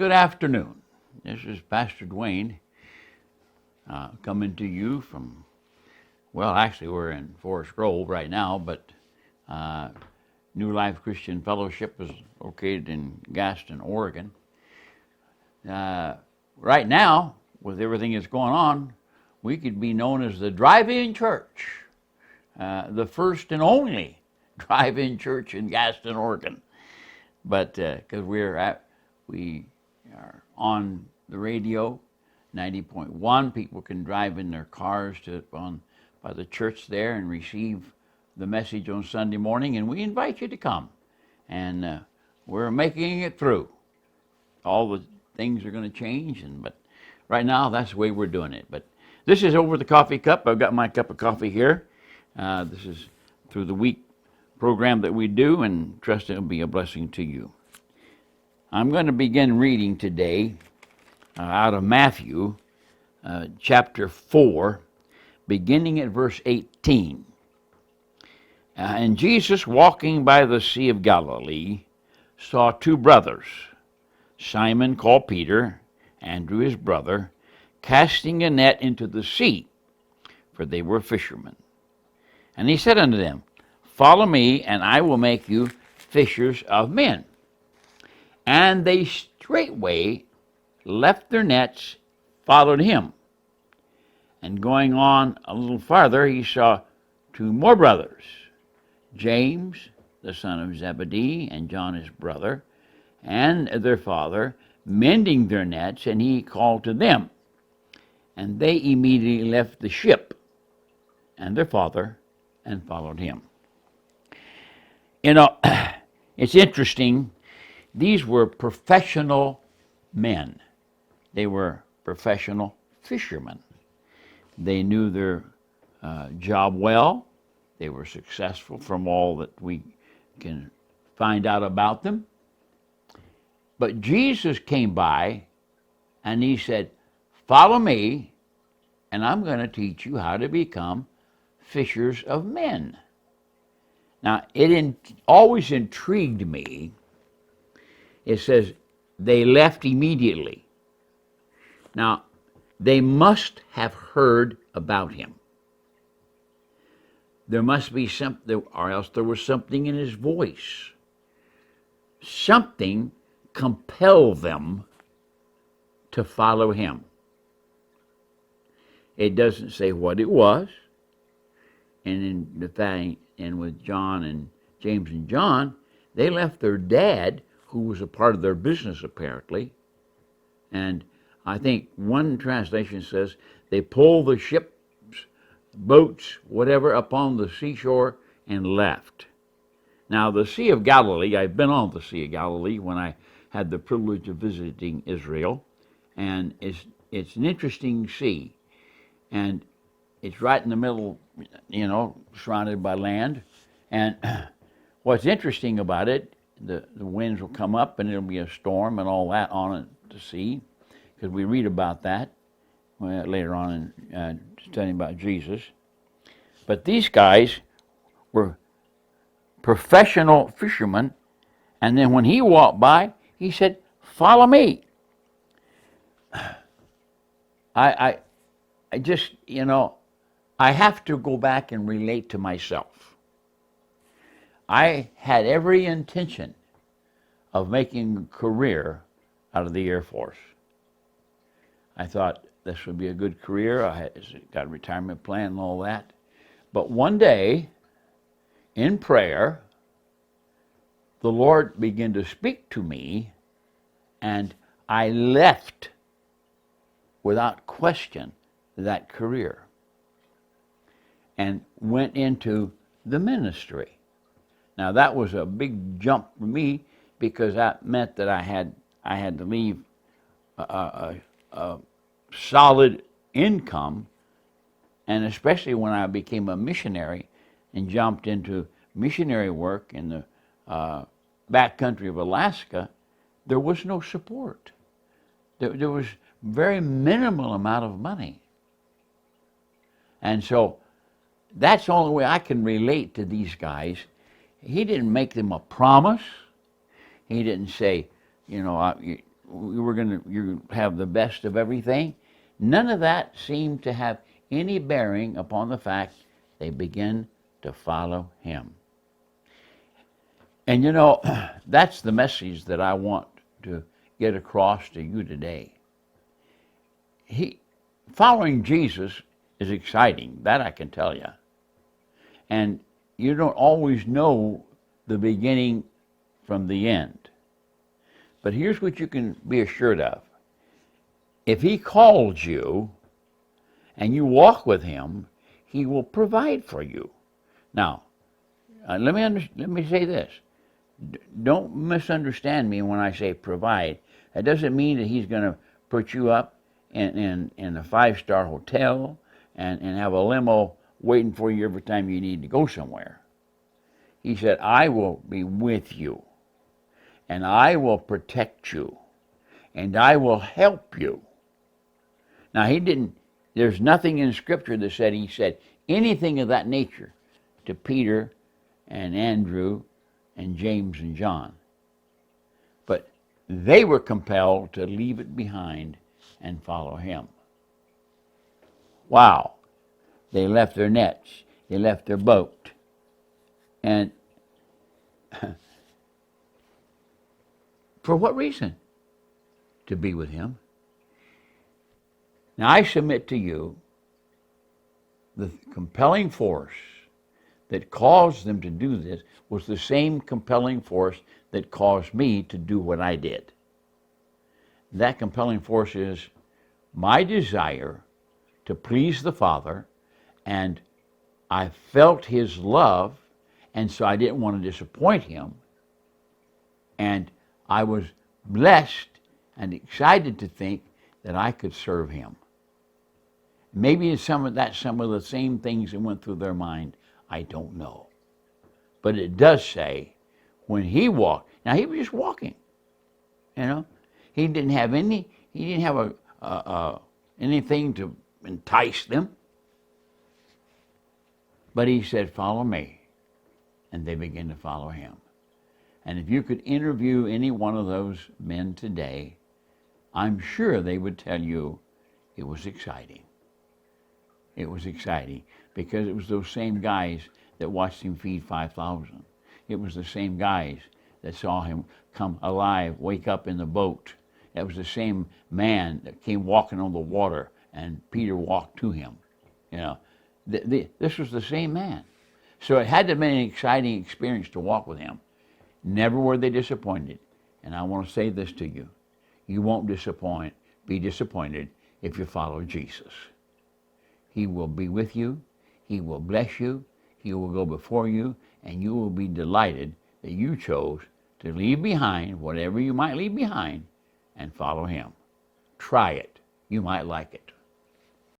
good afternoon. This is Pastor Dwayne coming to you from, well, actually we're in Forest Grove right now, but New Life Christian Fellowship is located in Gaston, Oregon. Right now, with everything that's going on, we could be known as the drive-in church, the first and only drive-in church in Gaston, Oregon. But because we are on the radio, 90.1, people can drive in their cars by the church there and receive the message on Sunday morning, and we invite you to come. And we're making it through. All the things are going to change, but right now that's the way we're doing it. But this is Over the Coffee Cup. I've got my cup of coffee here. This is through the week program that we do, and trust it will be a blessing to you. I'm going to begin reading today out of Matthew chapter 4, beginning at verse 18. And Jesus, walking by the Sea of Galilee, saw two brothers, Simon called Peter, Andrew his brother, casting a net into the sea, for they were fishermen. And he said unto them, Follow me, and I will make you fishers of men. And they straightway left their nets, followed him. And going on a little farther, he saw two more brothers, James, the son of Zebedee, and John his brother, and their father, mending their nets, and he called to them. And they immediately left the ship and their father and followed him. You know, it's interesting. These were professional men. They were professional fishermen. They knew their job well. They were successful from all that we can find out about them. But Jesus came by and he said, Follow me, and I'm going to teach you how to become fishers of men. Now, it always intrigued me. It says, they left immediately. Now, they must have heard about him. There must be something, or else there was something in his voice. Something compelled them to follow him. It doesn't say what it was. And in the fact, and with John and James and John, they left their dad, who was a part of their business apparently. And I think one translation says they pulled the ships, boats, whatever, upon the seashore and left. Now, the Sea of Galilee, I've been on the Sea of Galilee when I had the privilege of visiting Israel, and it's an interesting sea. And it's right in the middle, surrounded by land. And what's interesting about it, the winds will come up and it'll be a storm and all that on it to sea, because we read about that later on in studying about Jesus. But these guys were professional fishermen, and then when he walked by, he said, Follow me. I just, I have to go back and relate to myself. I had every intention of making a career out of the Air Force. I thought this would be a good career. I got a retirement plan and all that. But one day, in prayer, the Lord began to speak to me, and I left without question that career and went into the ministry. Now that was a big jump for me, because that meant that I had to leave a solid income, and especially when I became a missionary and jumped into missionary work in the backcountry of Alaska, there was no support. There was very minimal amount of money. And so that's the only way I can relate to these guys. He didn't make them a promise. He didn't say, you have the best of everything. None of that seemed to have any bearing upon the fact they begin to follow him. And that's the message that I want to get across to you today. Following Jesus is exciting, that I can tell you. And you don't always know the beginning from the end. But here's what you can be assured of. If he calls you and you walk with him, he will provide for you. Now, let me say this. Don't misunderstand me when I say provide. That doesn't mean that he's going to put you up in a 5-star hotel and have a limo waiting for you every time you need to go somewhere. He said, I will be with you, and I will protect you, and I will help you. Now, there's nothing in Scripture that he said anything of that nature to Peter and Andrew and James and John. But they were compelled to leave it behind and follow him. Wow. They left their nets. They left their boat. And for what reason? To be with him. Now I submit to you the compelling force that caused them to do this was the same compelling force that caused me to do what I did. That compelling force is my desire to please the Father, and I felt his love, and so I didn't want to disappoint him. And I was blessed and excited to think that I could serve him. Maybe some of the same things that went through their mind. I don't know. But it does say when he walked, now he was just walking, He didn't have anything to entice them. But he said, follow me. And they began to follow him. And if you could interview any one of those men today, I'm sure they would tell you it was exciting. It was exciting because it was those same guys that watched him feed 5,000. It was the same guys that saw him come alive, wake up in the boat. It was the same man that came walking on the water and Peter walked to him. This was the same man. So it had to have been an exciting experience to walk with him. Never were they disappointed. And I want to say this to you. You won't be disappointed if you follow Jesus. He will be with you. He will bless you. He will go before you. And you will be delighted that you chose to leave behind whatever you might leave behind and follow him. Try it. You might like it.